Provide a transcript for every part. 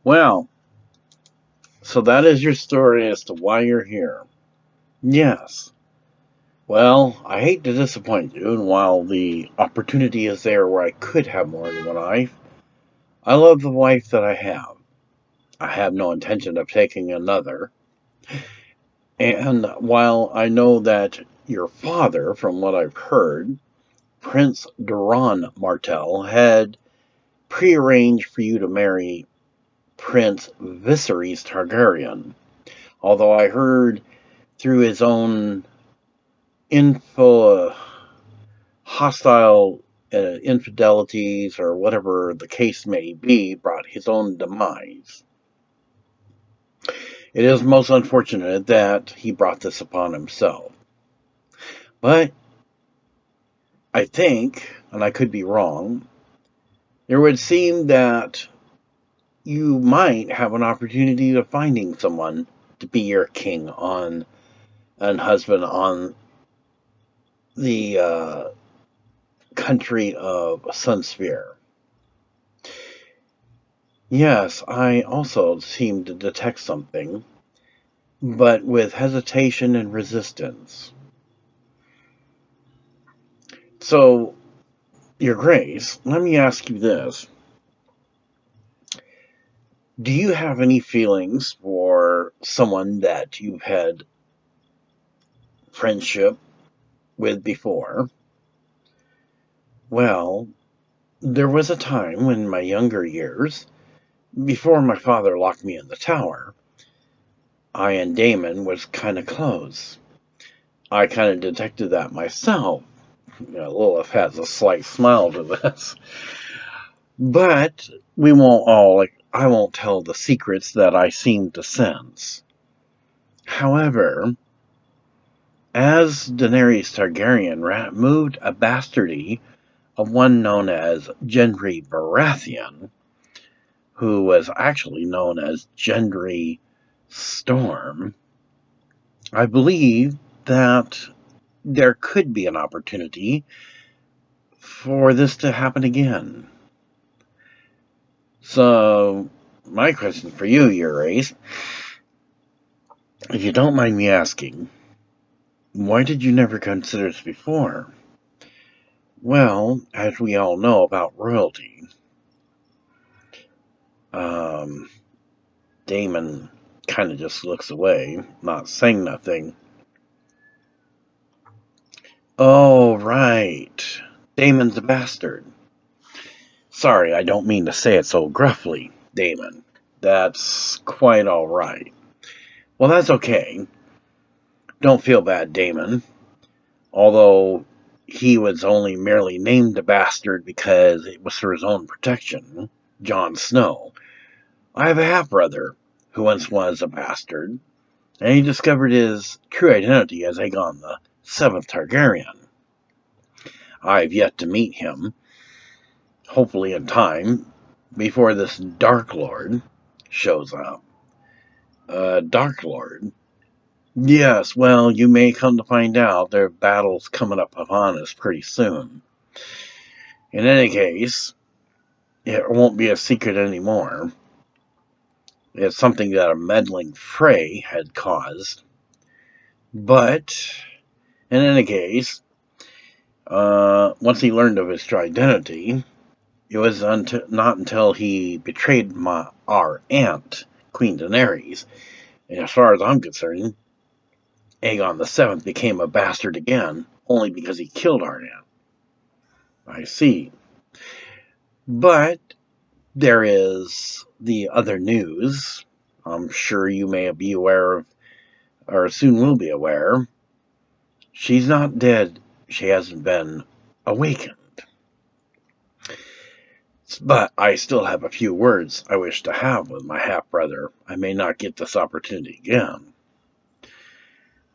Well, so that is your story as to why you're here. Yes. Well, I hate to disappoint you, and while the opportunity is there where I could have more than one wife, I love the wife that I have. I have no intention of taking another. And while I know that your father, from what I've heard, Prince Aegon Martell, had prearranged for you to marry Prince Viserys Targaryen, although I heard through his own info hostile infidelities or whatever the case may be, brought his own demise. It is most unfortunate that he brought this upon himself. But I think, and I could be wrong, it would seem that you might have an opportunity of finding someone to be your king on and husband on the country of Sunsphere. Yes, I also seem to detect something, but with hesitation and resistance. So, Your Grace, let me ask you this. Do you have any feelings for someone that you've had friendship with before? Well, there was a time when my younger years, before my father locked me in the tower, I and Daemon was kind of close. I kind of detected that myself. Lilith has a slight smile to this. But we won't all, I won't tell the secrets that I seem to sense. However, as Daenerys Targaryen moved a bastardy of one known as Gendry Baratheon, who was actually known as Gendry Storm, I believe that there could be an opportunity for this to happen again. So, my question for you, Your Grace, if you don't mind me asking, why did you never consider this before? Well, as we all know about royalty, Daemon kind of just looks away, not saying nothing. Oh, right. Daemon's a bastard. Sorry, I don't mean to say it so gruffly, Daemon. That's quite all right. Well, that's okay. Don't feel bad, Daemon. Although he was only merely named a bastard because it was for his own protection, Jon Snow. I have a half-brother who once was a bastard, and he discovered his true identity as Aegon VII Targaryen. I've yet to meet him, hopefully in time, before this Dark Lord shows up. Dark Lord? Yes, well, you may come to find out their battle's coming up upon us pretty soon. In any case, it won't be a secret anymore. It's something that a meddling Frey had caused. But, in any case, once he learned of his true identity, it was not until he betrayed our aunt, Queen Danerys, and as far as I'm concerned, Aegon VII became a bastard again, only because he killed our aunt. I see. But there is the other news. I'm sure you may be aware of, or soon will be aware. She's not dead. She hasn't been awakened. But I still have a few words I wish to have with my half-brother. I may not get this opportunity again.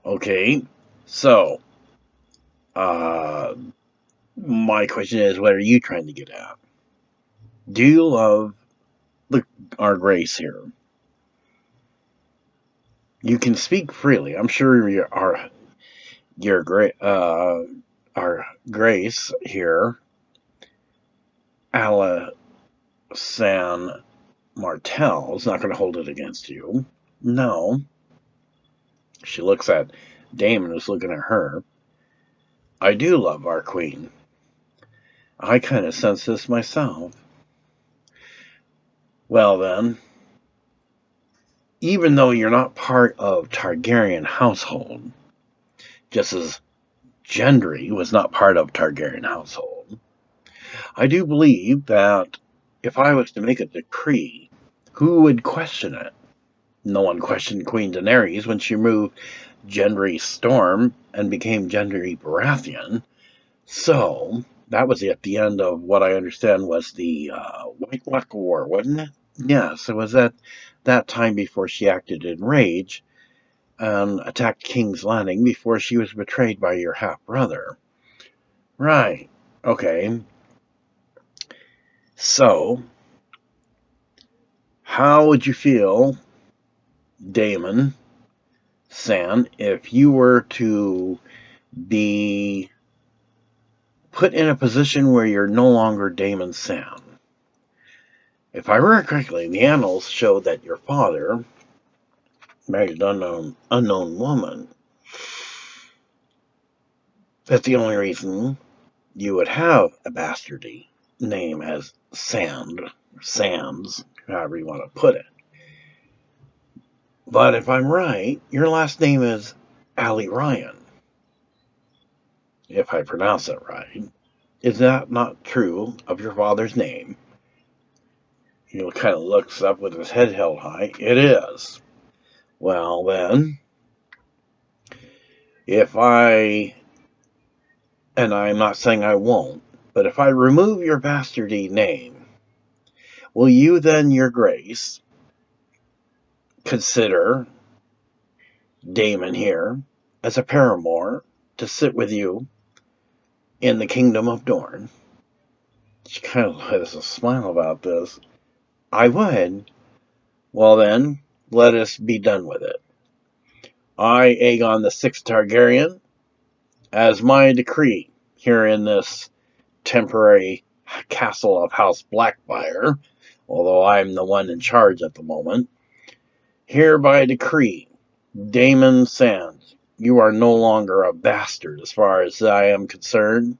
Okay, so, my question is, what are you trying to get at? Do you love our Grace here? You can speak freely. I'm sure our Grace here, Alysanne Martell is not going to hold it against you. No. She looks at Daemon, who's looking at her. I do love our queen. I kind of sense this myself. Well then, even though you're not part of Targaryen household, just as Gendry was not part of Targaryen household, I do believe that if I was to make a decree, who would question it? No one questioned Queen Daenerys when she removed Gendry Storm and became Gendry Baratheon. So that was at the end of what I understand was the White Walk War, wasn't it? Yes, it was at that time before she acted in rage and attacked King's Landing before she was betrayed by your half-brother. Right. Okay. So, how would you feel, Daemon San, if you were to be put in a position where you're no longer Daemon San? If I remember correctly, the annals show that your father married an unknown woman. That's the only reason you would have a bastardy name as Sands, however you want to put it. But if I'm right, your last name is Arrianne, if I pronounce it right. Is that not true of your father's name? He kind of looks up with his head held high. It is. Well, then, if I, and I'm not saying I won't, but if I remove your bastardy name, will you then, your grace, consider Daemon here as a paramour to sit with you in the kingdom of Dorne? She kind of has a smile about this. I would. Well then, let us be done with it. I, Aegon VI Targaryen, as my decree here in this temporary castle of House Blackfyre, although I'm the one in charge at the moment, hereby decree, Daemon Sands, you are no longer a bastard as far as I am concerned,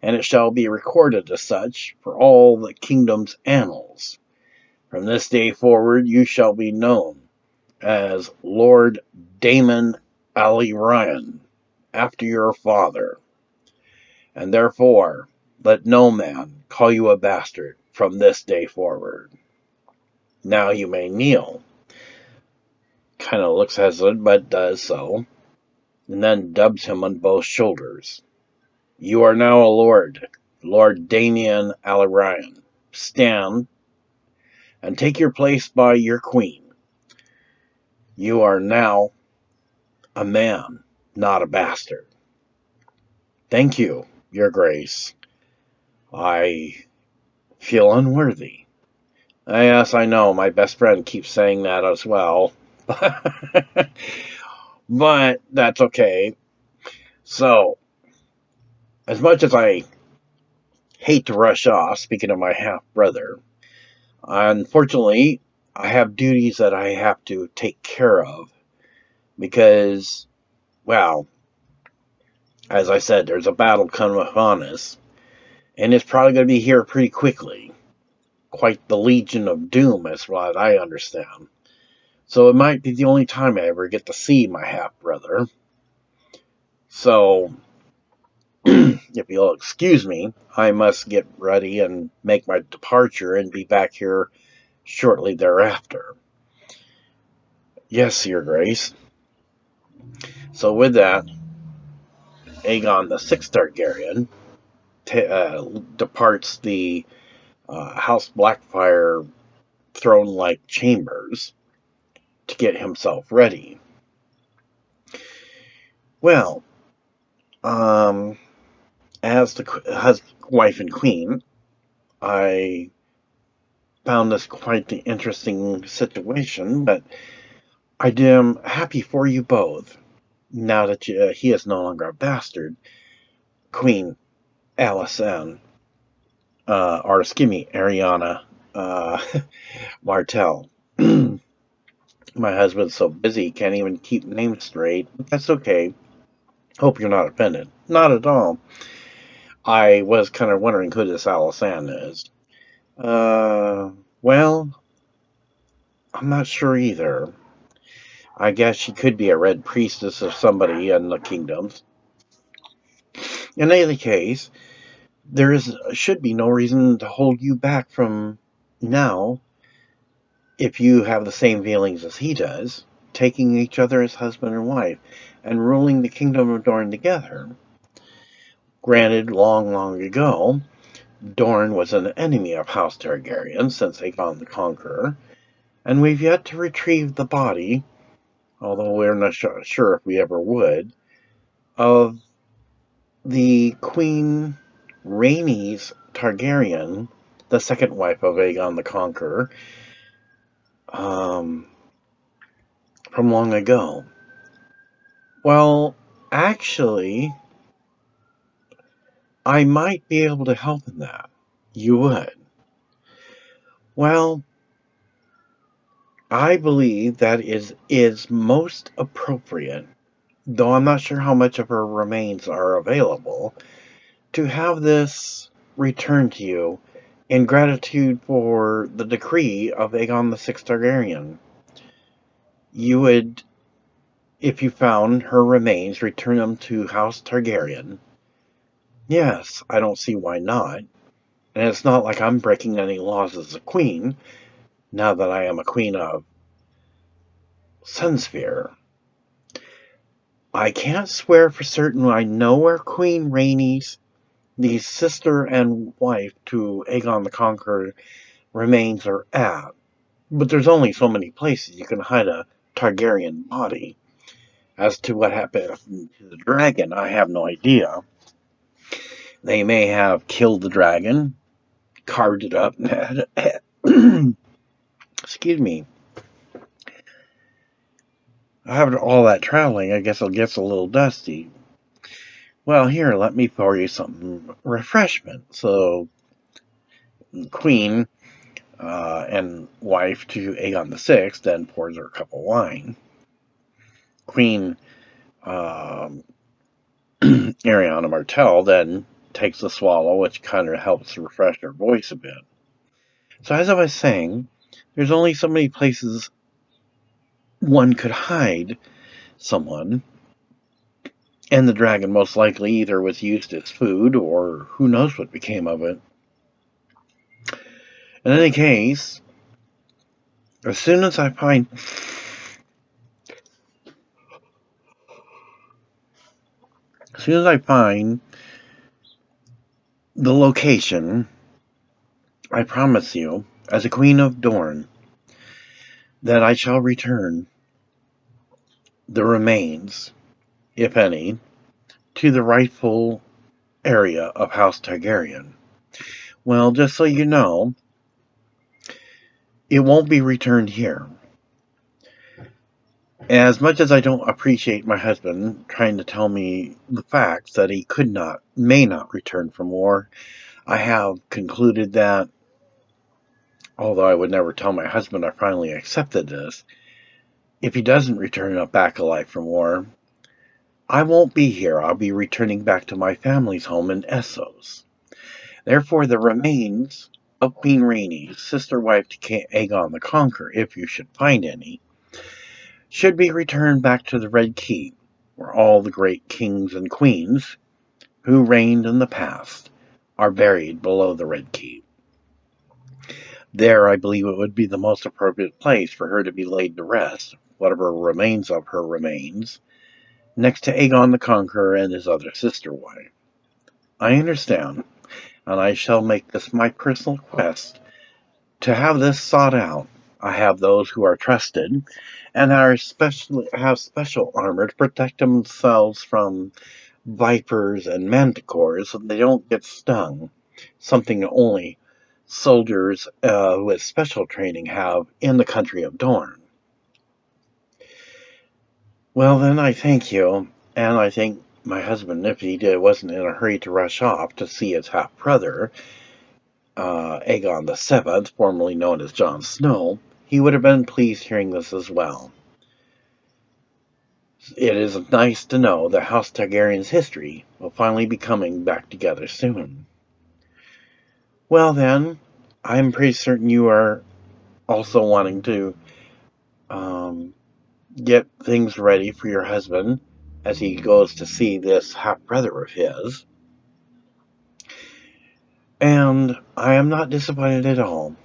and it shall be recorded as such for all the kingdom's annals. From this day forward you shall be known as Lord Daemon Arrianne, after your father, and therefore let no man call you a bastard from this day forward. Now you may kneel. Kind of looks hesitant, but does so, and then dubs him on both shoulders. You are now a lord, Lord Daemon Arrianne. Stand and take your place by your queen. You are now a man, not a bastard. Thank you, your grace. I feel unworthy. Yes, I know, my best friend keeps saying that as well. But that's okay. So, as much as I hate to rush off, speaking of my half-brother, unfortunately, I have duties that I have to take care of because, well, as I said, there's a battle coming upon us, and it's probably going to be here pretty quickly. Quite the Legion of Doom, is what I understand. So it might be the only time I ever get to see my half-brother. So, if you'll excuse me, I must get ready and make my departure and be back here shortly thereafter. Yes, your grace. So with that, Aegon VI Targaryen departs the House Blackfyre throne-like chambers to get himself ready. Well, as the wife and queen, I found this quite the interesting situation, but I am happy for you both. Now that he is no longer a bastard, Queen Alicent, or excuse me, Ariana uh, Martell. My husband's so busy he can't even keep names straight, but that's okay. Hope you're not offended. Not at all. I was kind of wondering who this Alysanne is. Uh, well, I'm not sure either. I guess she could be a red priestess of somebody in the kingdoms. In any case, should be no reason to hold you back from now if you have the same feelings as he does, taking each other as husband and wife, and ruling the kingdom of Dorne together. Granted, long, long ago, Dorne was an enemy of House Targaryen since Aegon the Conqueror, and we've yet to retrieve the body, although we're not sure if we ever would, of the Queen Rhaenys Targaryen, the second wife of Aegon the Conqueror, from long ago. Well, actually, I might be able to help in that. You would. Well, I believe that is most appropriate, though I'm not sure how much of her remains are available, to have this returned to you in gratitude for the decree of Aegon VI Targaryen. You would, if you found her remains, return them to House Targaryen. Yes, I don't see why not. And it's not like I'm breaking any laws as a queen, now that I am a queen of Sunspear. I can't swear for certain I know where Queen Rhaenys, the sister and wife to Aegon the Conqueror, remains are at, but there's only so many places you can hide a Targaryen body. As to what happened to the dragon, I have no idea. They may have killed the dragon, carved it up, excuse me. After all that traveling, I guess it gets a little dusty. Well, here, let me pour you some refreshment. So, Queen and wife to Aegon VI then pours her a cup of wine. Queen Arianne Martell then takes a swallow, which kind of helps refresh her voice a bit. So, as I was saying, there's only so many places one could hide someone, and the dragon most likely either was used as food or who knows what became of it. In any case, as soon as I find the location, I promise you, as a queen of Dorne, that I shall return the remains, if any, to the rightful area of House Targaryen. Well, just so you know, it won't be returned here. As much as I don't appreciate my husband trying to tell me the facts that he may not return from war, I have concluded that, although I would never tell my husband I finally accepted this, if he doesn't return back alive from war, I won't be here. I'll be returning back to my family's home in Essos. Therefore, the remains of Queen Rhaenys, sister wife to Aegon the Conqueror, if you should find any, should be returned back to the Red Keep, where all the great kings and queens who reigned in the past are buried below the Red Keep. There, I believe it would be the most appropriate place for her to be laid to rest, whatever remains of her remains, next to Aegon the Conqueror and his other sister wife. I understand, and I shall make this my personal quest to have this sought out. I have those who are trusted and have special armor to protect themselves from vipers and manticores so they don't get stung, something only soldiers with special training have in the country of Dorne. Well, then, I thank you, and I think my husband, if he wasn't in a hurry to rush off to see his half-brother, Aegon VII, formerly known as Jon Snow, he would have been pleased hearing this as well. It is nice to know that House Targaryen's history will finally be coming back together soon. Well then, I'm pretty certain you are also wanting to get things ready for your husband as he goes to see this half-brother of his. And I am not disappointed at all.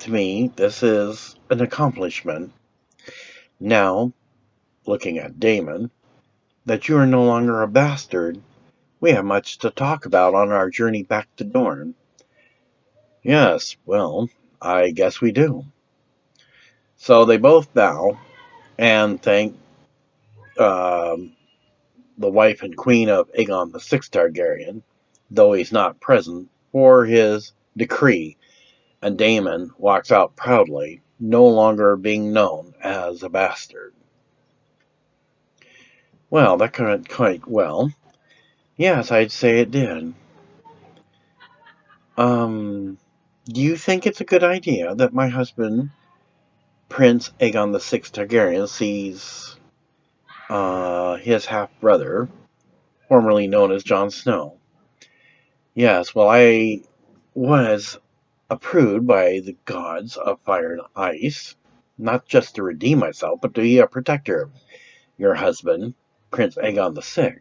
To me, this is an accomplishment. Now, looking at Daemon, that you are no longer a bastard, we have much to talk about on our journey back to Dorne. Yes, well, I guess we do. So they both bow and thank the wife and queen of Aegon VI Targaryen, though he's not present, for his decree, and Daemon walks out proudly, no longer being known as a bastard. Well, that went quite well. Yes, I'd say it did. Do you think it's a good idea that my husband, Prince Aegon VI Targaryen, sees his half-brother, formerly known as Jon Snow? Yes, well, I was approved by the gods of fire and ice, not just to redeem myself, but to be a protector of your husband, Prince Aegon VI.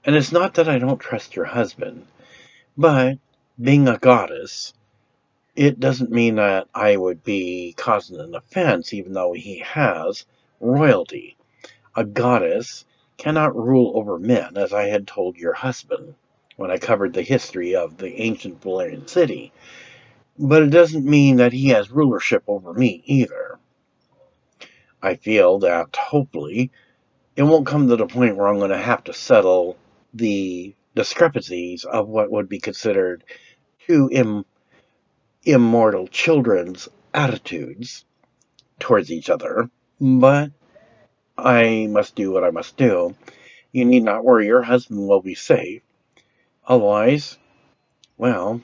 And it's not that I don't trust your husband, but being a goddess, it doesn't mean that I would be causing an offense, even though he has royalty. A goddess cannot rule over men, as I had told your husband when I covered the history of the ancient Valyrian city. But it doesn't mean that he has rulership over me either. I feel that, hopefully, it won't come to the point where I'm going to have to settle the discrepancies of what would be considered two immortal children's attitudes towards each other. But I must do what I must do. You need not worry, your husband will be safe. Otherwise, well,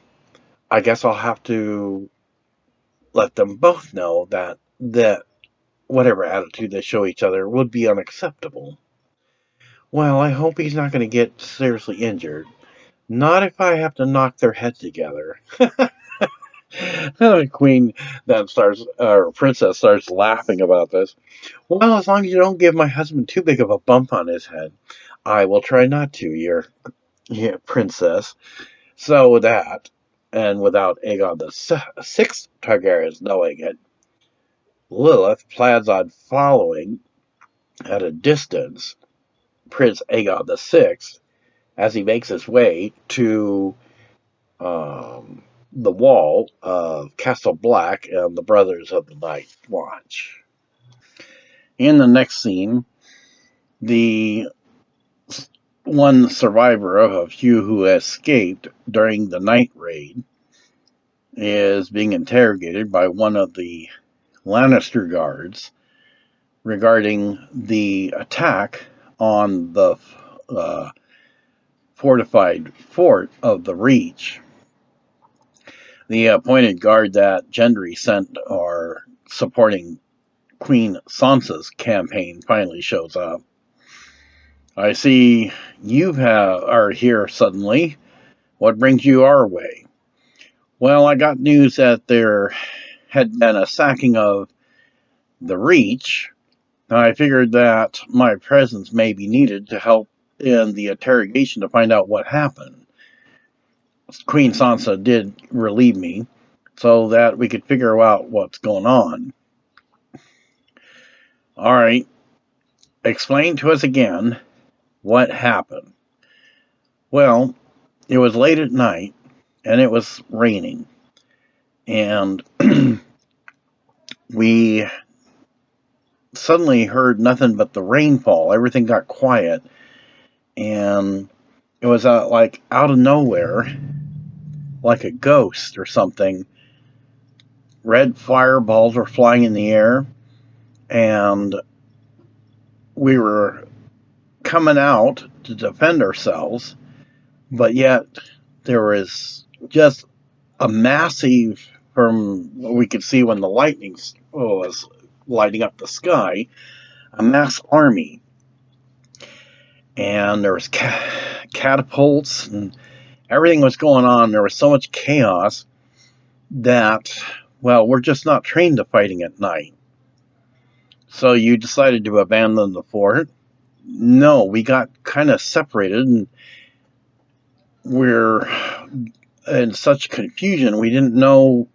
I guess I'll have to let them both know that whatever attitude they show each other would be unacceptable. Well, I hope he's not going to get seriously injured. Not if I have to knock their heads together. The queen then starts, or princess starts laughing about this. Well, as long as you don't give my husband too big of a bump on his head, I will try not to, your princess. So with that, and without Aegon the Sixth Targaryens knowing it, Lilith plans on following at a distance Prince Aegon the Sixth as he makes his way to the wall of Castle Black and the Brothers of the Night Watch. In the next scene, the one survivor of a few who escaped during the night raid is being interrogated by one of the Lannister guards regarding the attack on the fortified fort of the Reach. The appointed guard that Gendry sent or supporting Queen Sansa's campaign finally shows up. I see you are here suddenly. What brings you our way? Well, I got news that there had been a sacking of the Reach. I figured that my presence may be needed to help in the interrogation to find out what happened. Queen Sansa did relieve me so that we could figure out what's going on. All right, explain to us again what happened. Well, it was late at night and it was raining, and we suddenly heard nothing but the rainfall. Everything got quiet, and it was like out of nowhere, like a ghost or something. Red fireballs were flying in the air, and we were coming out to defend ourselves, but yet there was just a massive, from what we could see when the lightning was lighting up the sky, a mass army. And there was catapults and everything was going on. There was so much chaos that, well, we're just not trained to fighting at night. So you decided to abandon the fort? No, we got kind of separated, and we're in such confusion. We didn't know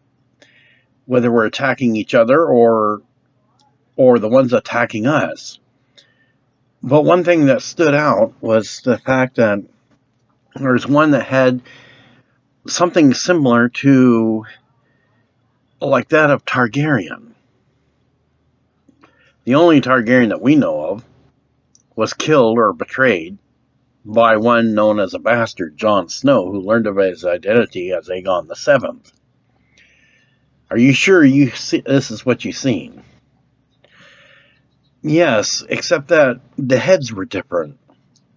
whether we're attacking each other or the ones attacking us. But one thing that stood out was the fact that there's one that had something similar to like that of Targaryen. The only Targaryen that we know of was killed or betrayed by one known as a bastard, Jon Snow, who learned of his identity as Aegon VII. Are you sure you see this is what you've seen? Yes, except that the heads were different.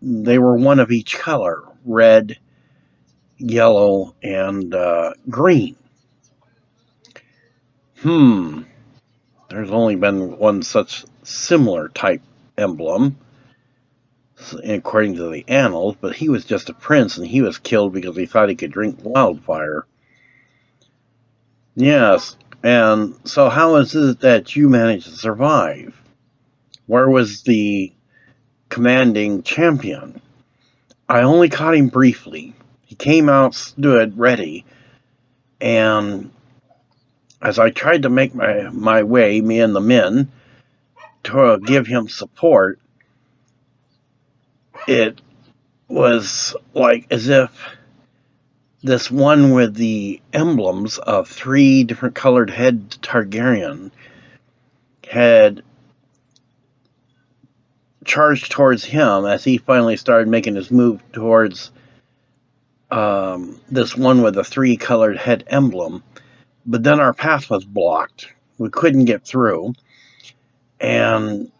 They were one of each color: red, yellow, and green. There's only been one such similar type emblem, according to the annals, but he was just a prince and he was killed because he thought he could drink wildfire. Yes, and so how is it that you managed to survive? Where was the commanding champion? I only caught him briefly. He came out, stood ready, and as I tried to make my way, me and the men, to give him support, it was like as if this one with the emblems of 3 different colored head Targaryen had charged towards him as he finally started making his move towards this one with the 3 colored head emblem. But then our path was blocked. We couldn't get through. And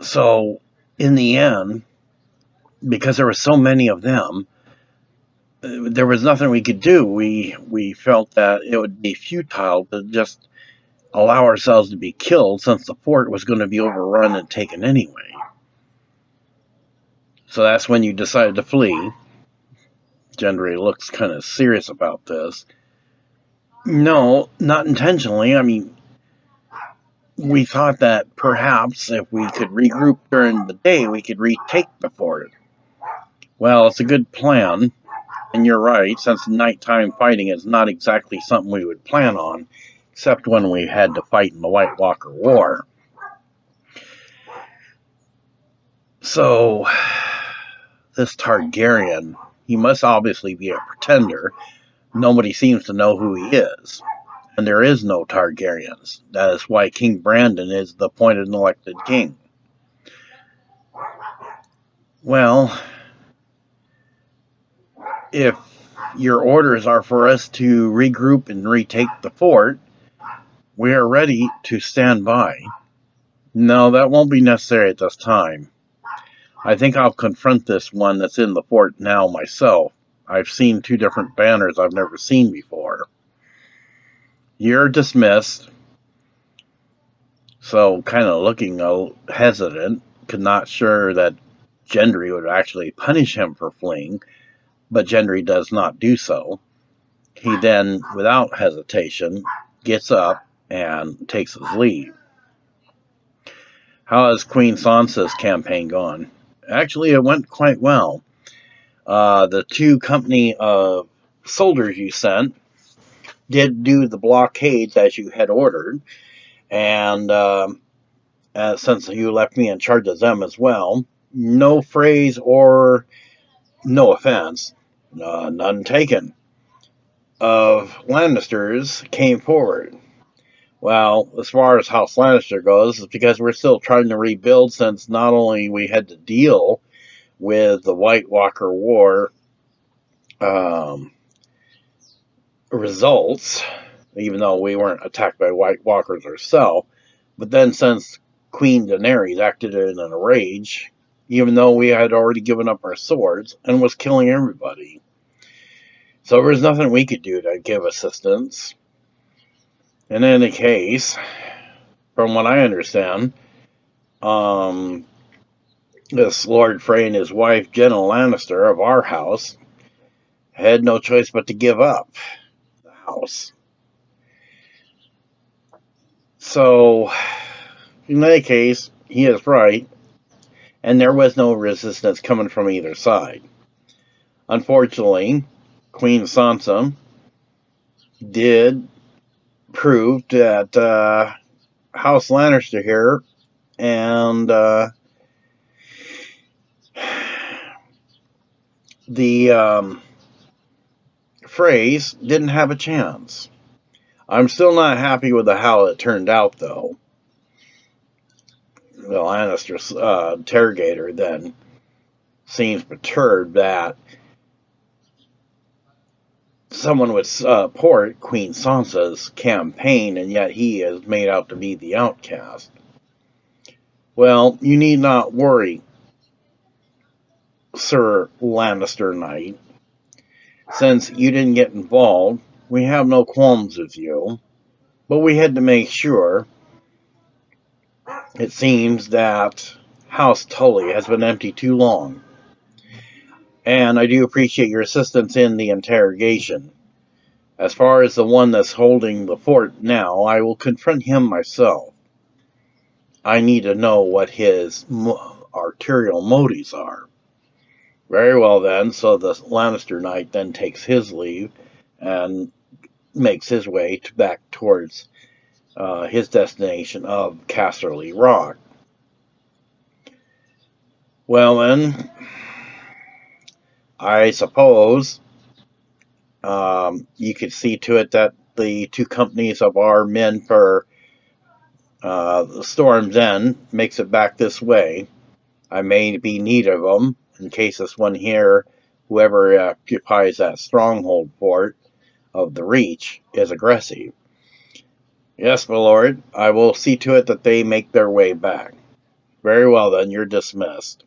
so in the end, because there were so many of them, there was nothing we could do. We felt that it would be futile to just allow ourselves to be killed, since the fort was going to be overrun and taken anyway. So that's when you decided to flee. Gendry looks kind of serious about this. No, not intentionally. I mean, we thought that perhaps if we could regroup during the day, we could retake the fort. Well, it's a good plan, and you're right, since nighttime fighting is not exactly something we would plan on, except when we had to fight in the White Walker War. So, this Targaryen, he must obviously be a pretender. Nobody seems to know who he is. And there is no Targaryens. That is why King Brandon is the appointed and elected king. Well, if your orders are for us to regroup and retake the fort, we are ready to stand by. No, that won't be necessary at this time. I think I'll confront this one that's in the fort now myself. I've seen 2 different banners I've never seen before. You're dismissed. So, kind of looking hesitant, not sure that Gendry would actually punish him for fleeing, but Gendry does not do so. He then, without hesitation, gets up and takes his leave. How has Queen Sansa's campaign gone? Actually, it went quite well. The 2 company of soldiers you sent did do the blockades as you had ordered, and since you left me in charge of them as well, no phrase or no offense, none taken, of Lannisters came forward. Well, as far as House Lannister goes, it's because we're still trying to rebuild, since not only we had to deal with the White Walker War results, even though we weren't attacked by White Walkers ourselves, but then since Queen Danerys acted in a rage, even though we had already given up our swords, and was killing everybody. So there was nothing we could do to give assistance. In any case, from what I understand, this Lord Frey and his wife, Jenna Lannister, of our house, had no choice but to give up the house. So, in any case, he is right, and there was no resistance coming from either side. Unfortunately, Queen Sansa did prove that House Lannister here and the Freys didn't have a chance. I'm still not happy with how it turned out, though. The Lannister interrogator then seems perturbed that someone would support Queen Sansa's campaign, and yet he is made out to be the outcast. Well, you need not worry, Sir Lannister Knight. Since you didn't get involved, we have no qualms with you, but we had to make sure. It seems that House Tully has been empty too long, and I do appreciate your assistance in the interrogation. As far as the one that's holding the fort now, I will confront him myself. I need to know what his arterial motives are. Very well then, so the Lannister knight then takes his leave and makes his way back towards his destination of Casterly Rock. Well then, I suppose you could see to it that the two companies of our men for the Storm's End makes it back this way. I may be in need of them in case this one here, whoever occupies that stronghold fort of the Reach, is aggressive. Yes, my lord, I will see to it that they make their way back. Very well then, you're dismissed.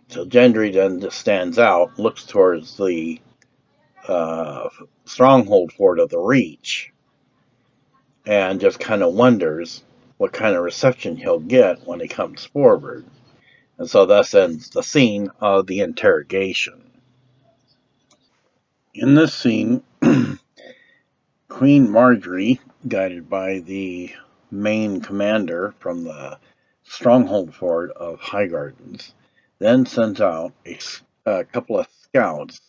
So Gendry then stands out, looks towards the stronghold fort of the Reach, and just kind of wonders what kind of reception he'll get when he comes forward. And so thus ends the scene of the interrogation. In this scene, Queen Marjorie, guided by the main commander from the stronghold fort of Highgardens, then sends out a couple of scouts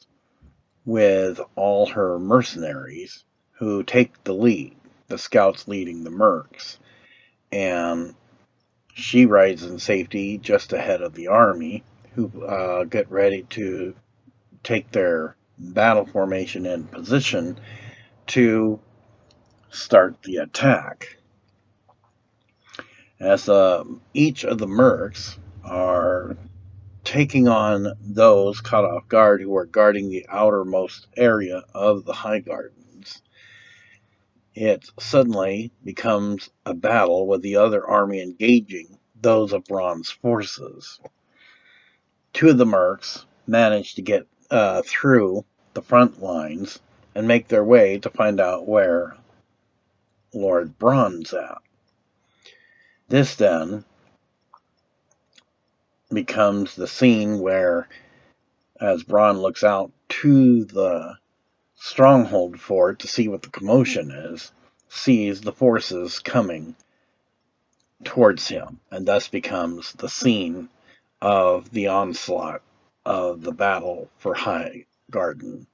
with all her mercenaries who take the lead, the scouts leading the mercs. And she rides in safety just ahead of the army, who get ready to take their battle formation in position to start the attack. As each of the mercs are taking on those caught off guard who are guarding the outermost area of the Highgardens, it suddenly becomes a battle with the other army engaging those of Bronn's forces. Two of the mercs manage to get through the front lines and make their way to find out where Lord Bronn's at. This then becomes the scene where, as Bronn looks out to the stronghold fort to see what the commotion is, sees the forces coming towards him, and thus becomes the scene of the onslaught of the battle for Highgarden.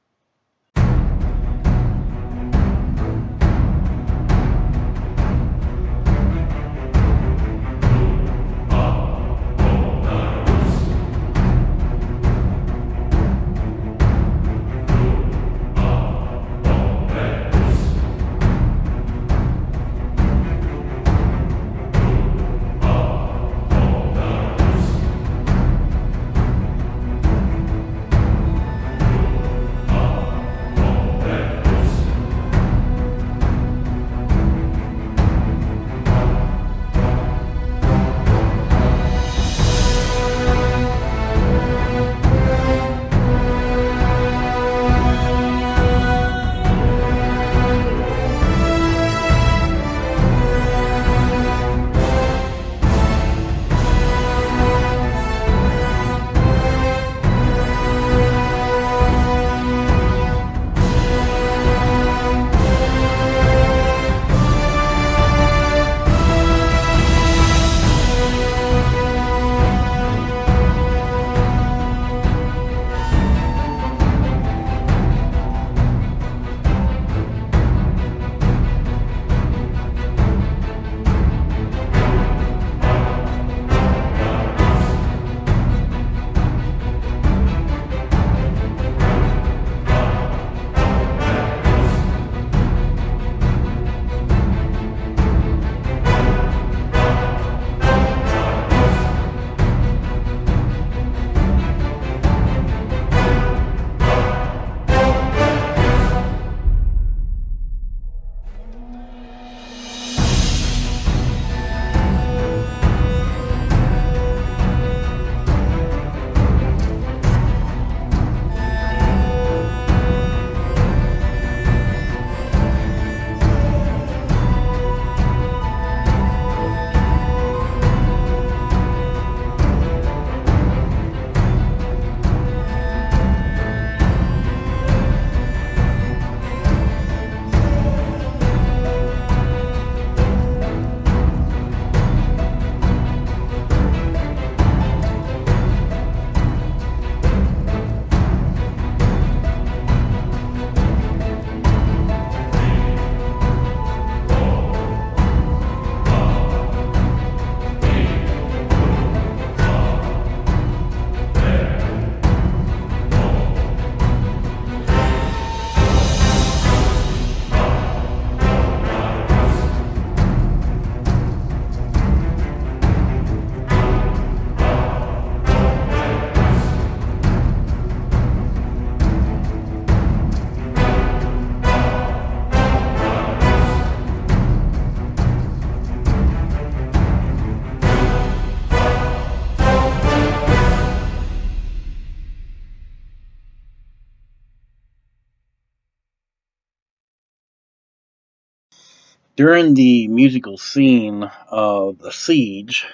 During the musical scene of the siege,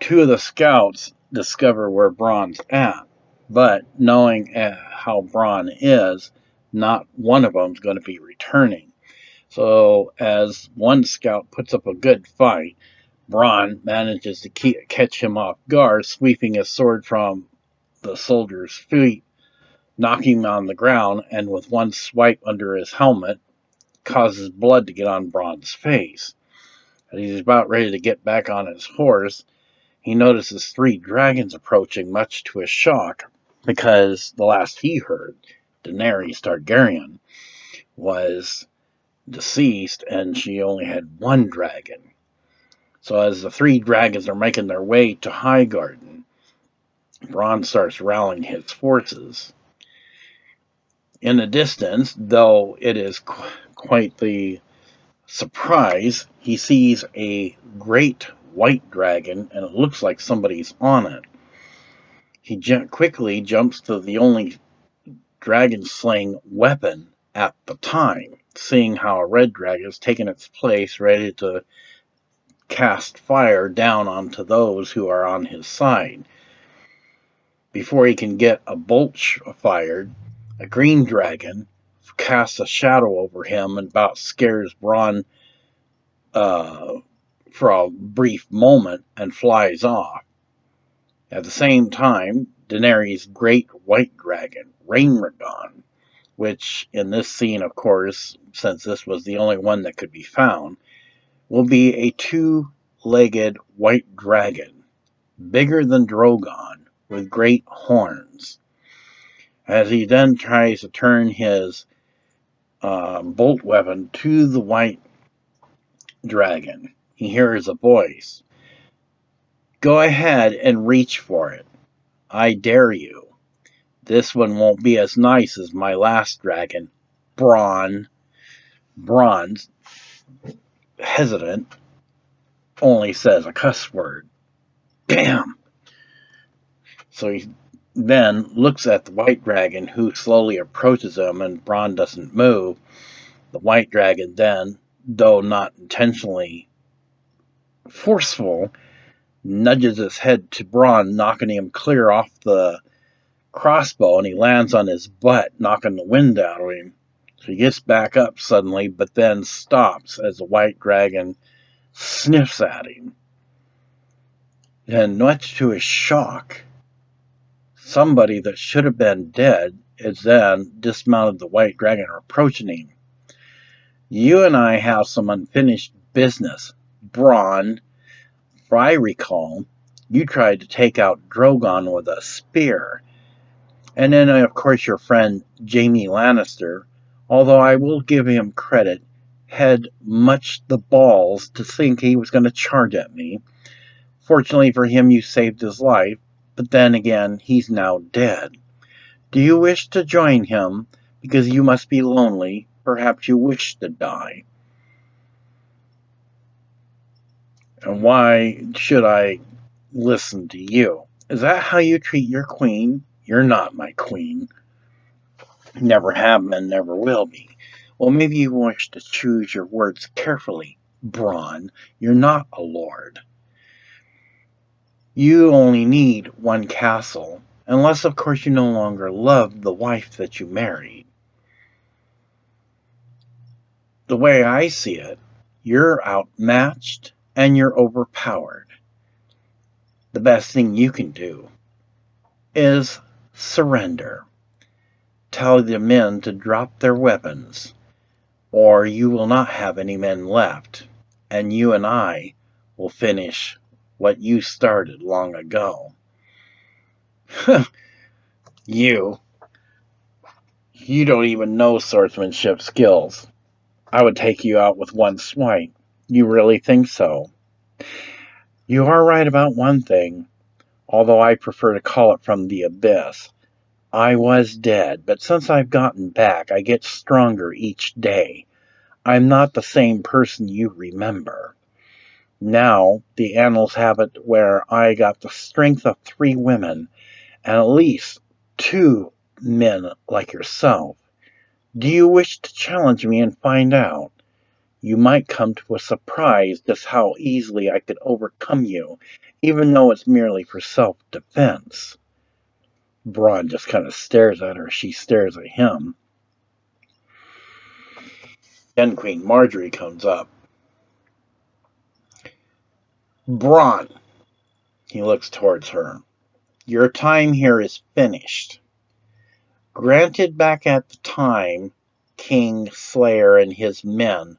two of the scouts discover where Bronn's at, but knowing how Bronn is, not one of them's going to be returning. So, as one scout puts up a good fight, Bronn manages to catch him off guard, sweeping his sword from the soldier's feet, knocking him on the ground, and with one swipe under his helmet, causes blood to get on Bronn's face. As he's about ready to get back on his horse, he notices three dragons approaching, much to his shock, because the last he heard, Daenerys Targaryen was deceased and she only had one dragon. So as the three dragons are making their way to Highgarden, Bronn starts rallying his forces. In the distance, though it is quite the surprise, he sees a great white dragon, and it looks like somebody's on it. He quickly jumps to the only dragon-slaying weapon at the time, seeing how a red dragon has taken its place, ready to cast fire down onto those who are on his side. Before he can get a bolt fired, a green dragon casts a shadow over him and about scares Bronn for a brief moment and flies off. At the same time, Daenerys' great white dragon, Riverrun, which in this scene, of course, since this was the only one that could be found, will be a two-legged white dragon, bigger than Drogon, with great horns. As he then tries to turn his bolt weapon to the white dragon, he hears a voice. Go ahead and reach for it. I dare you. This one won't be as nice as my last dragon, Bronn. Bronn's hesitant, only says a cuss word. Bam! So he then looks at the white dragon, who slowly approaches him, and Bronn doesn't move. The white dragon then, though not intentionally forceful, nudges his head to Bronn, knocking him clear off the crossbow, and he lands on his butt, knocking the wind out of him. So he gets back up suddenly, but then stops as the white dragon sniffs at him. And much to his shock, somebody that should have been dead is then dismounted the white dragon and approaching him. You and I have some unfinished business, Bronn. For I recall, you tried to take out Drogon with a spear. And then, of course, your friend Jaime Lannister, although I will give him credit, had much the balls to think he was going to charge at me. Fortunately for him, you saved his life, but then again, he's now dead. Do you wish to join him? Because you must be lonely. Perhaps you wish to die. And why should I listen to you? Is that how you treat your queen? You're not my queen. Never have been, never will be. Well, maybe you wish to choose your words carefully, Bronn. You're not a lord. You only need one castle, unless, of course, you no longer love the wife that you married. The way I see it, you're outmatched and you're overpowered. The best thing you can do is surrender. Tell the men to drop their weapons, or you will not have any men left, and you and I will finish what you started long ago. You don't even know swordsmanship skills. I would take you out with one swipe. You really think so? You are right about one thing, although I prefer to call it from the abyss. I was dead, but since I've gotten back, I get stronger each day. I'm not the same person you remember. Now, the annals have it where I got the strength of 3 women, and at least 2 men like yourself. Do you wish to challenge me and find out? You might come to a surprise just how easily I could overcome you, even though it's merely for self-defense. Bronn just kind of stares at her. She stares at him. Then Queen Marjorie comes up. Bronn, he looks towards her. Your time here is finished. Granted, back at the time, King Slayer and his men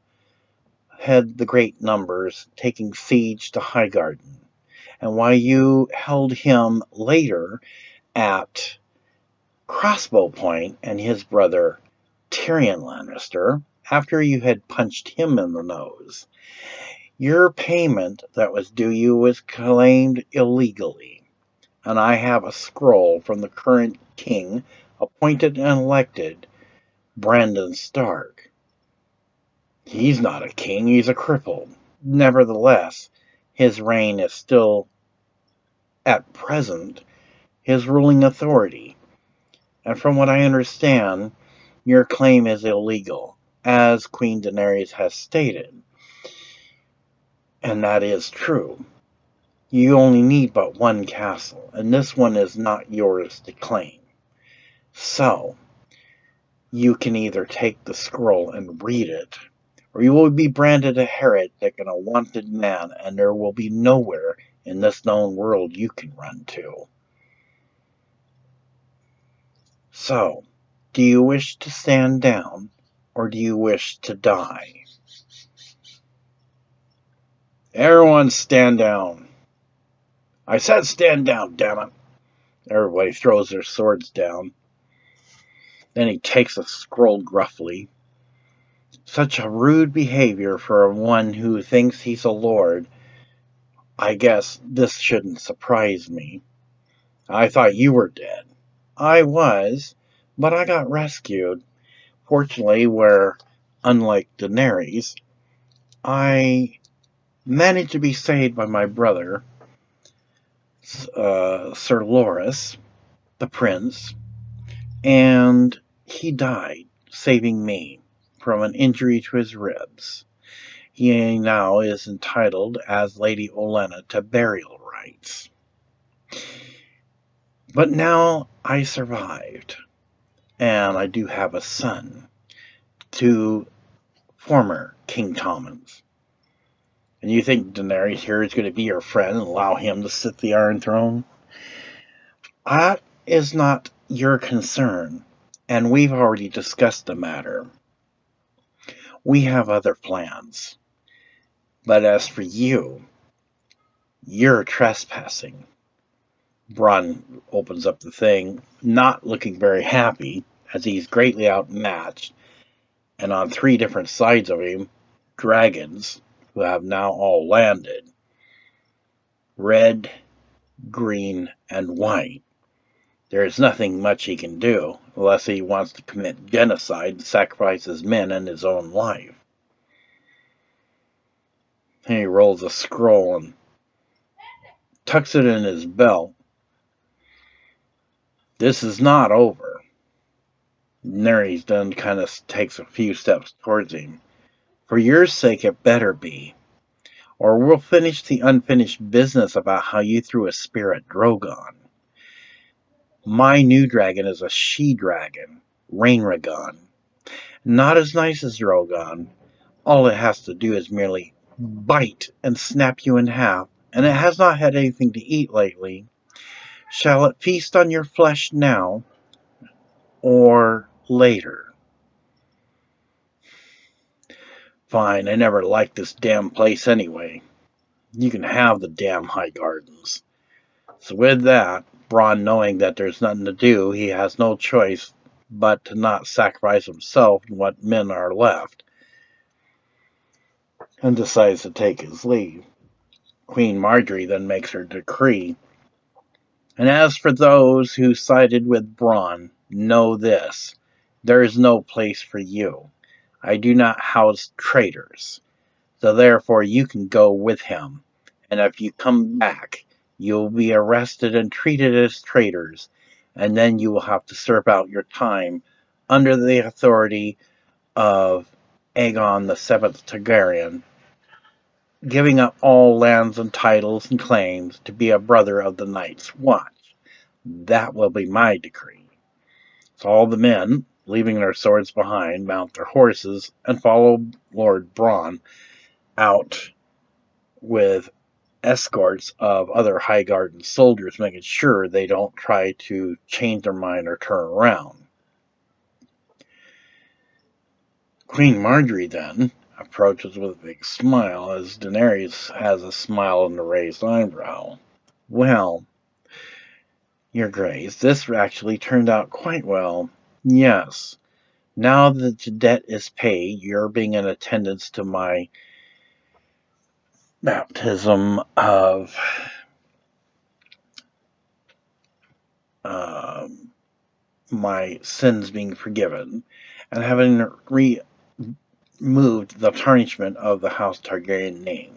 had the great numbers taking siege to Highgarden, and while you held him later at Crossbow Point and his brother Tyrion Lannister, after you had punched him in the nose, your payment that was due you was claimed illegally, and I have a scroll from the current king, appointed and elected, Brandon Stark. He's not a king, he's a cripple. Nevertheless, his reign is still, at present, his ruling authority. And from what I understand, your claim is illegal, as Queen Daenerys has stated. And that is true. You only need but one castle, and this one is not yours to claim. So, you can either take the scroll and read it, or you will be branded a heretic and a wanted man, and there will be nowhere in this known world you can run to. So, do you wish to stand down, or do you wish to die? Everyone stand down. I said stand down, damn it. Everybody throws their swords down. Then he takes the scroll gruffly. Such a rude behavior for one who thinks he's a lord. I guess this shouldn't surprise me. I thought you were dead. I was, but I got rescued. Fortunately, unlike Daenerys, I managed to be saved by my brother, Sir Loras, the prince, and he died, saving me from an injury to his ribs. He now is entitled, as Lady Olenna, to burial rights. But now I survived, and I do have a son to former King Tommen's. And you think Daenerys here is going to be your friend and allow him to sit the Iron Throne? That is not your concern, and we've already discussed the matter. We have other plans. But as for you, you're trespassing. Bronn opens up the thing, not looking very happy, as he's greatly outmatched, and on 3 different sides of him, dragons, who have now all landed. Red, green, and white. There is nothing much he can do, unless he wants to commit genocide and sacrifice his men and his own life. And he rolls a scroll and tucks it in his belt. This is not over. Daenerys then kind of takes a few steps towards him. For your sake, it better be. Or we'll finish the unfinished business about how you threw a spear at Drogon. My new dragon is a she-dragon, Rainragon. Not as nice as Drogon. All it has to do is merely bite and snap you in half, and it has not had anything to eat lately. Shall it feast on your flesh now, or later? Fine, I never liked this damn place anyway. You can have the damn High Gardens. So with that, Bronn, knowing that there's nothing to do, he has no choice but to not sacrifice himself and what men are left, and decides to take his leave. Queen Marjorie then makes her decree. And as for those who sided with Bronn, know this: there is no place for you. I do not house traitors. So therefore you can go with him, and if you come back, you will be arrested and treated as traitors, and then you will have to serve out your time under the authority of Aegon VII Targaryen, giving up all lands and titles and claims to be a brother of the Night's Watch. That will be my decree. So all the men, leaving their swords behind, mount their horses and follow Lord Bronn out with escorts of other Highgarden soldiers, making sure they don't try to change their mind or turn around. Queen Marjorie then approaches with a big smile as Daenerys has a smile on the raised eyebrow. Well, Your Grace, this actually turned out quite well. Yes. Now that the debt is paid, you're being in attendance to my baptism of my sins being forgiven, and having removed the tarnishment of the House Targaryen name.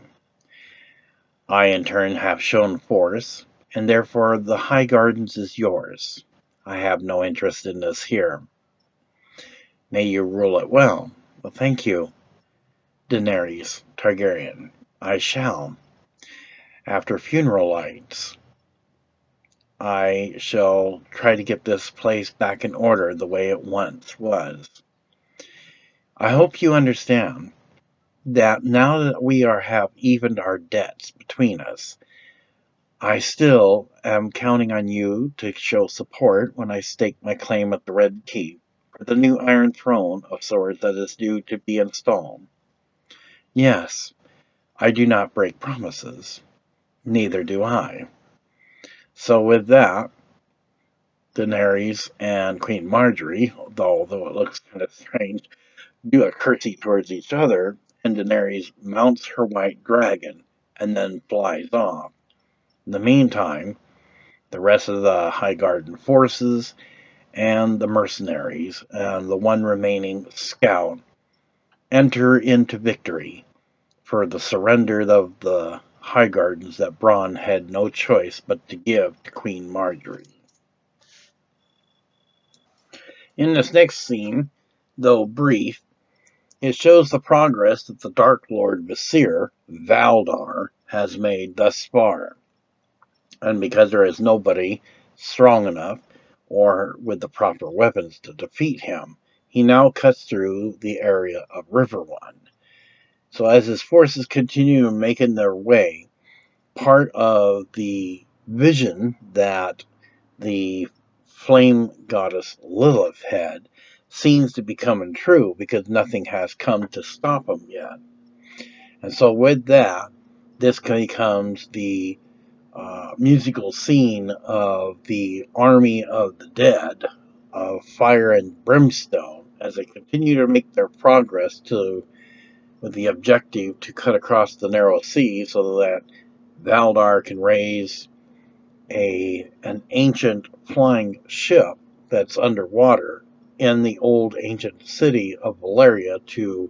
I, in turn, have shown force, and therefore the High Gardens is yours. I have no interest in this here. May you rule it well. Well, thank you, Daenerys Targaryen. I shall. After funeral rites, I shall try to get this place back in order the way it once was. I hope you understand that now that we have evened our debts between us, I still am counting on you to show support when I stake my claim at the Red Keep for the new Iron Throne of Swords that is due to be installed. Yes, I do not break promises. Neither do I. So with that, Daenerys and Queen Marjorie, although it looks kind of strange, do a curtsy towards each other, and Daenerys mounts her white dragon and then flies off. In the meantime, the rest of the Highgarden forces and the mercenaries and the one remaining scout enter into victory for the surrender of the Highgardens that Bronn had no choice but to give to Queen Marjorie. In this next scene, though brief, it shows the progress that the Dark Lord Vizier, Valdarr, has made thus far. And because there is nobody strong enough or with the proper weapons to defeat him, he now cuts through the area of Riverrun. So as his forces continue making their way, part of the vision that the flame goddess Lilith had seems to be coming true because nothing has come to stop him yet. And so with that, this becomes the musical scene of the army of the dead of fire and brimstone as they continue to make their progress with the objective to cut across the narrow sea so that Valdarr can raise an ancient flying ship that's underwater in the old ancient city of Valyria to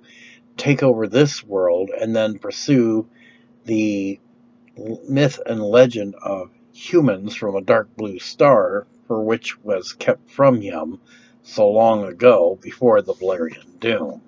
take over this world and then pursue the myth and legend of humans from a dark blue star for which was kept from him so long ago before the Valyrian Doom.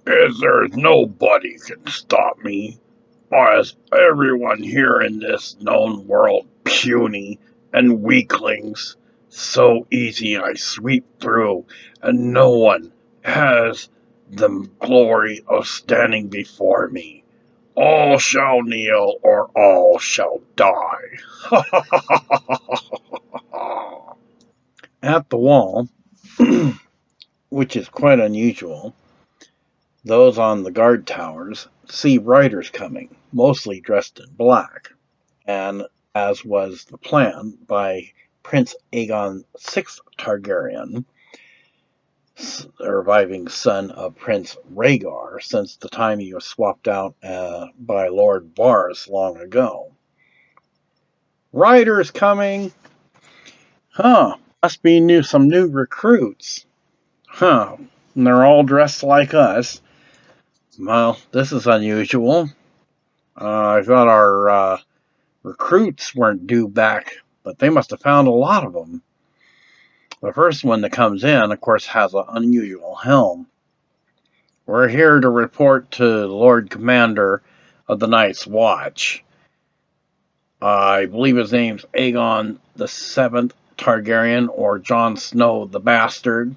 is there's nobody can stop me, as everyone here in this known world puny and weaklings. So easy I sweep through, and no one has the glory of standing before me. All shall kneel, or all shall die. At the wall, which is quite unusual, those on the guard towers see riders coming, mostly dressed in black, and as was the plan by Prince Aegon VI Targaryen, surviving son of Prince Rhaegar, since the time he was swapped out by Lord Varys long ago. Riders coming! Must be some new recruits. And they're all dressed like us. Well, this is unusual. I thought our recruits weren't due back, but they must have found a lot of them. The first one that comes in, of course, has an unusual helm. We're here to report to the Lord Commander of the Night's Watch. I believe his name's Aegon VII Targaryen, or Jon Snow the Bastard.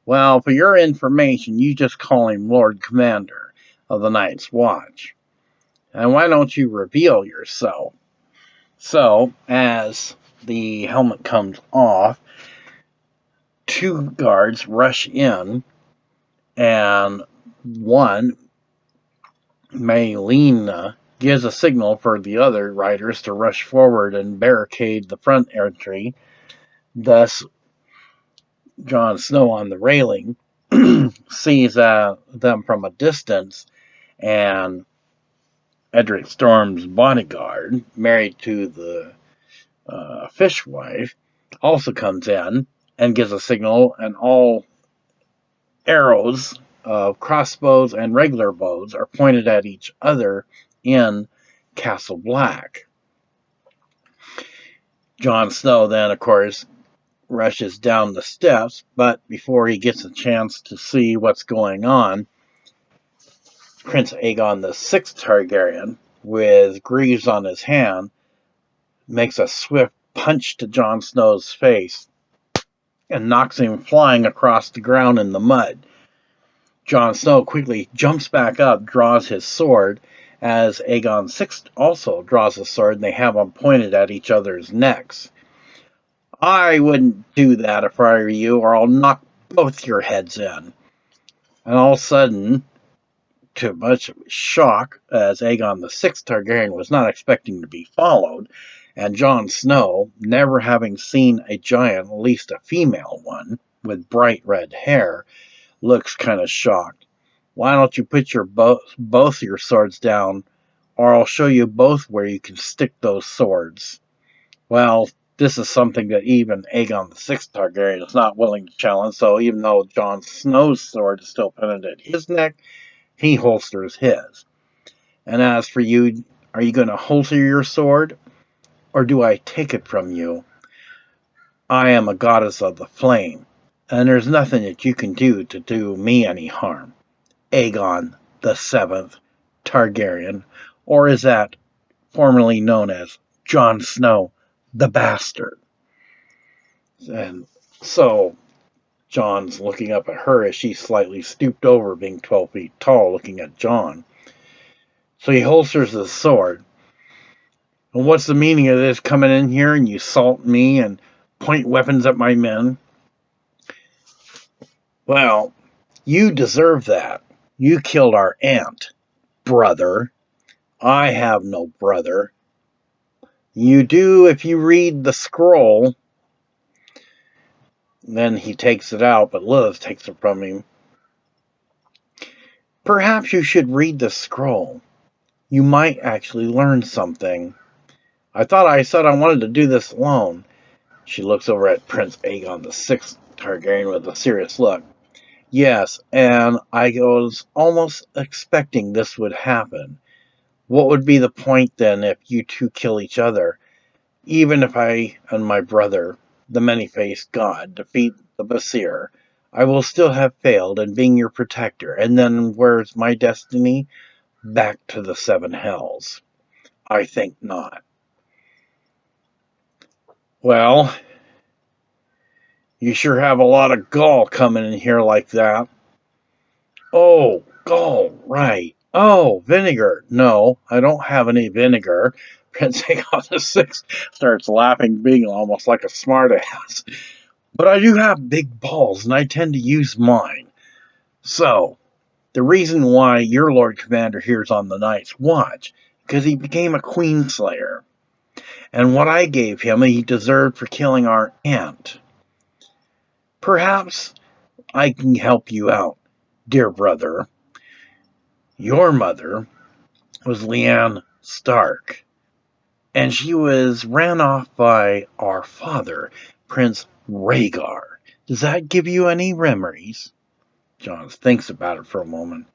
Well, for your information, you just call him Lord Commander of the Night's Watch. And why don't you reveal yourself? So, as the helmet comes off, two guards rush in, and one, Maelina, gives a signal for the other riders to rush forward and barricade the front entry. Thus, Jon Snow on the railing sees them from a distance, and Edric Storm's bodyguard, married to the fishwife, also comes in and gives a signal, and all arrows of crossbows and regular bows are pointed at each other in Castle Black. Jon Snow then, of course, rushes down the steps, but before he gets a chance to see what's going on, Prince Aegon VI Targaryen, with greaves on his hand, makes a swift punch to Jon Snow's face and knocks him flying across the ground in the mud. Jon Snow quickly jumps back up, draws his sword, as Aegon VI also draws a sword, and they have them pointed at each other's necks. I wouldn't do that if I were you, or I'll knock both your heads in. And all of a sudden, to much shock, as Aegon VI Targaryen was not expecting to be followed, and Jon Snow, never having seen a giant, at least a female one, with bright red hair, looks kind of shocked. Why don't you put both your swords down, or I'll show you both where you can stick those swords. Well, this is something that even Aegon VI Targaryen is not willing to challenge, so even though Jon Snow's sword is still pinned at his neck, he holsters his. And as for you, are you going to holster your sword, or do I take it from you? I am a goddess of the flame, and there's nothing that you can do to do me any harm. Aegon VII Targaryen, or is that formerly known as Jon Snow the Bastard? And so Jon's looking up at her as she's slightly stooped over, being 12 feet tall, looking at Jon. So he holsters his sword. And what's the meaning of this, coming in here and you assault me and point weapons at my men? Well, you deserve that. You killed our aunt, brother. I have no brother. You do if you read the scroll. Then he takes it out, but Lilith takes it from him. Perhaps you should read the scroll. You might actually learn something. I thought I said I wanted to do this alone. She looks over at Prince Aegon VI Targaryen with a serious look. Yes, and I was almost expecting this would happen. What would be the point then if you two kill each other? Even if I and my brother, the many-faced god, defeat the Vizier, I will still have failed in being your protector, and then where's my destiny? Back to the seven hells. I think not. Well, you sure have a lot of gall coming in here like that. Oh, gall, right. Oh, vinegar. No, I don't have any vinegar. Prince Aegon VI starts laughing, being almost like a smartass. But I do have big balls, and I tend to use mine. So, the reason why your Lord Commander here's on the Night's Watch, because he became a Queen Slayer. And what I gave him, he deserved for killing our aunt. Perhaps I can help you out, dear brother. Your mother was Lyanne Stark, and she was ran off by our father, Prince Rhaegar. Does that give you any memories? Jon thinks about it for a moment.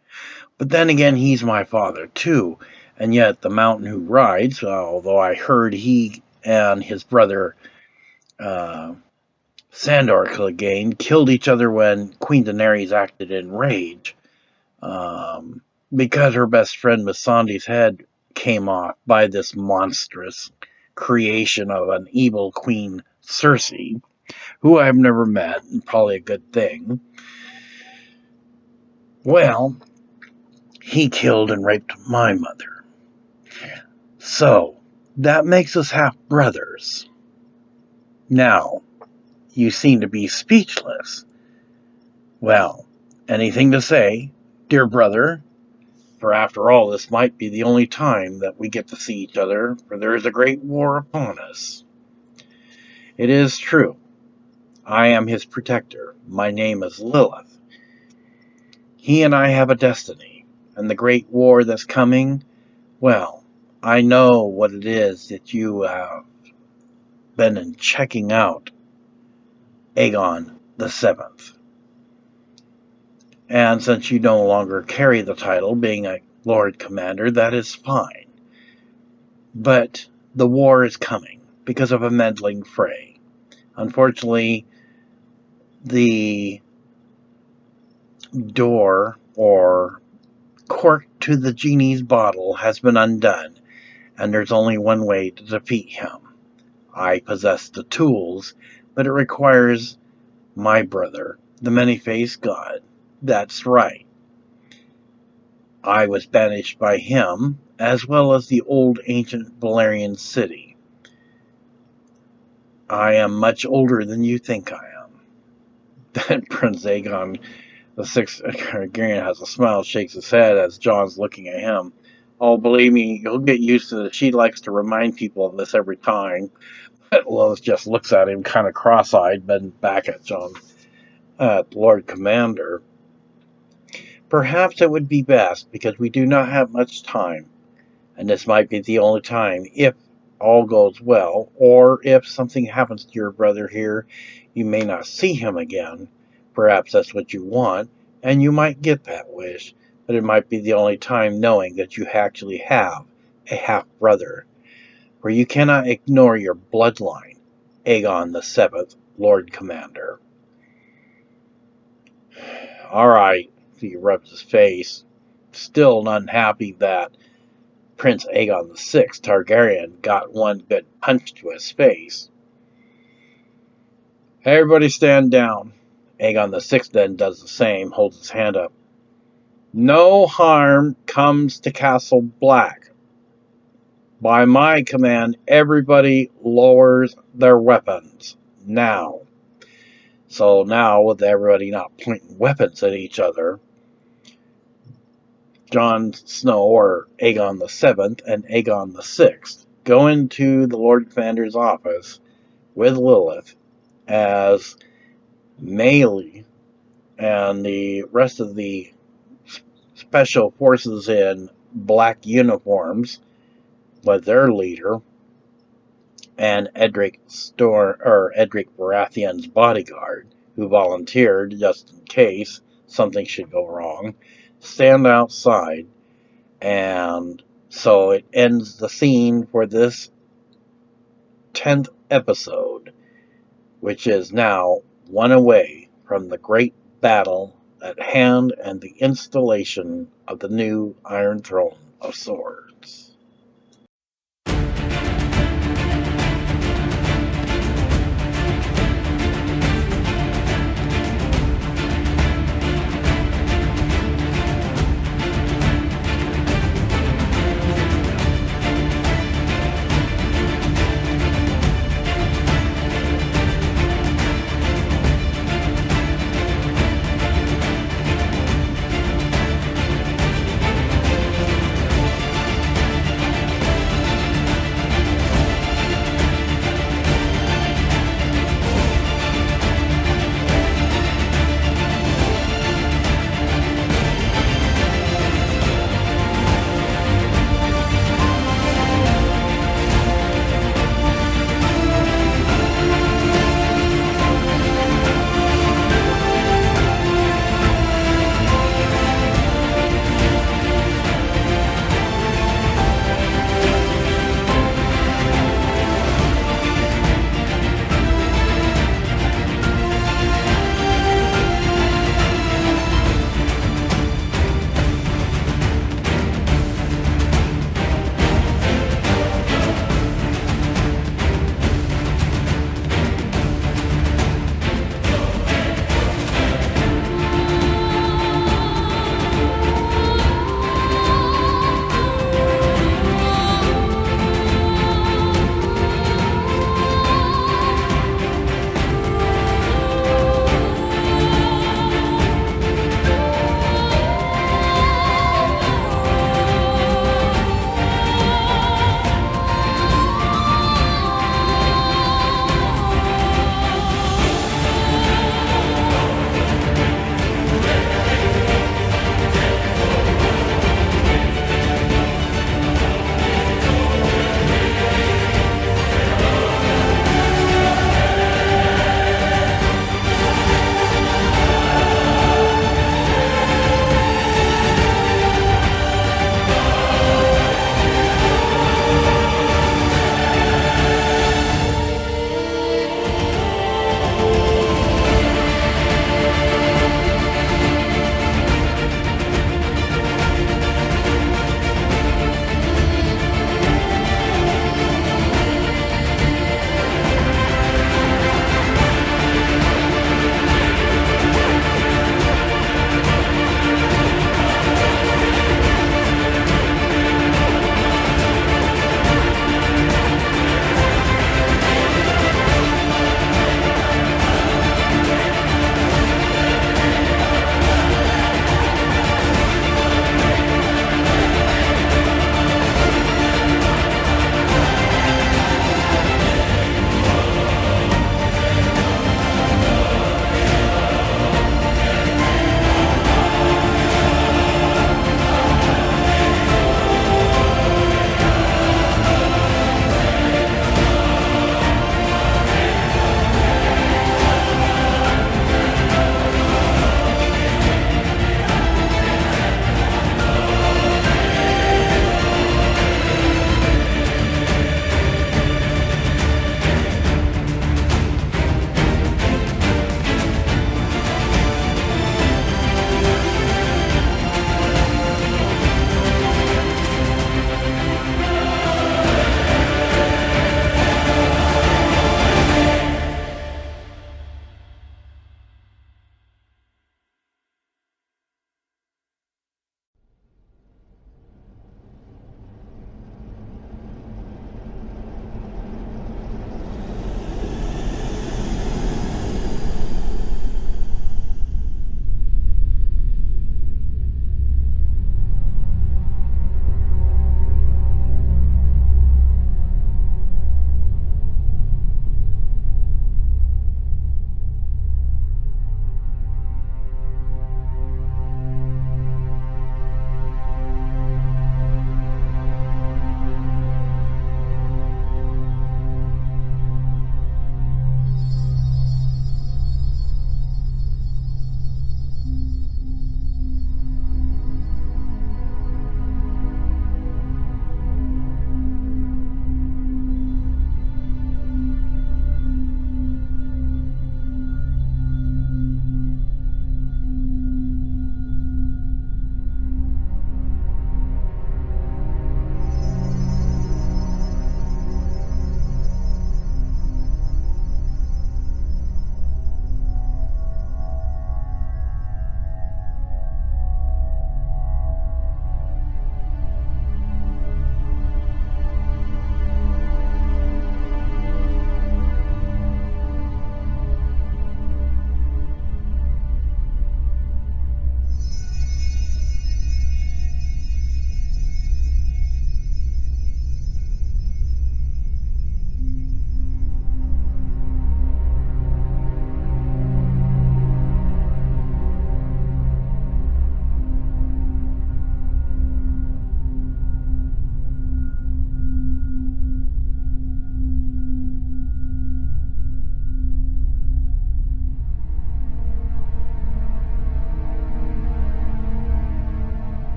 But then again, he's my father, too. And yet, the mountain who rides, although I heard he and his brother Sandor Clegane killed each other when Queen Danerys acted in rage, because her best friend Missandei's head came off by this monstrous creation of an evil Queen Cersei, who I've never met, and probably a good thing. Well, he killed and raped my mother. So, that makes us half brothers. Now, you seem to be speechless. Well, anything to say, dear brother? For after all, this might be the only time that we get to see each other, for there is a great war upon us. It is true. I am his protector. My name is Lilith. He and I have a destiny, and the great war that's coming, well, I know what it is that you have been checking out Aegon VII. And since you no longer carry the title, being a Lord Commander, that is fine. But the war is coming because of a meddling Frey. Unfortunately, the door or cork to the genie's bottle has been undone, and there's only one way to defeat him. I possess the tools, but it requires my brother, the many-faced god. That's right. I was banished by him, as well as the old ancient Valyrian city. I am much older than you think I am. Then Prince Aegon VI Targaryen has a smile, shakes his head as Jon's looking at him. Oh, believe me, you'll get used to it. She likes to remind people of this every time. But Lilith just looks at him kind of cross-eyed, then back at Jon, Lord Commander. Perhaps it would be best, because we do not have much time, and this might be the only time, if all goes well, or if something happens to your brother here, you may not see him again. Perhaps that's what you want, and you might get that wish, but it might be the only time knowing that you actually have a half-brother, for you cannot ignore your bloodline, Aegon VII, Lord Commander. All right, he rubs his face, still unhappy that Prince Aegon VI Targaryen got one good punch to his face. Everybody stand down. Aegon VI then does the same, holds his hand up. No harm comes to Castle Black. By my command, everybody lowers their weapons. Now. So now, with everybody not pointing weapons at each other, Jon Snow, or Aegon VII, and Aegon VI go into the Lord Commander's office with Lilith as Melee and the rest of the special forces in black uniforms with their leader, and Edric Baratheon's bodyguard, who volunteered just in case something should go wrong, stand outside. And so it ends the scene for this 10th episode, which is now one away from the great battle at hand and the installation of the new Iron Throne of Sword.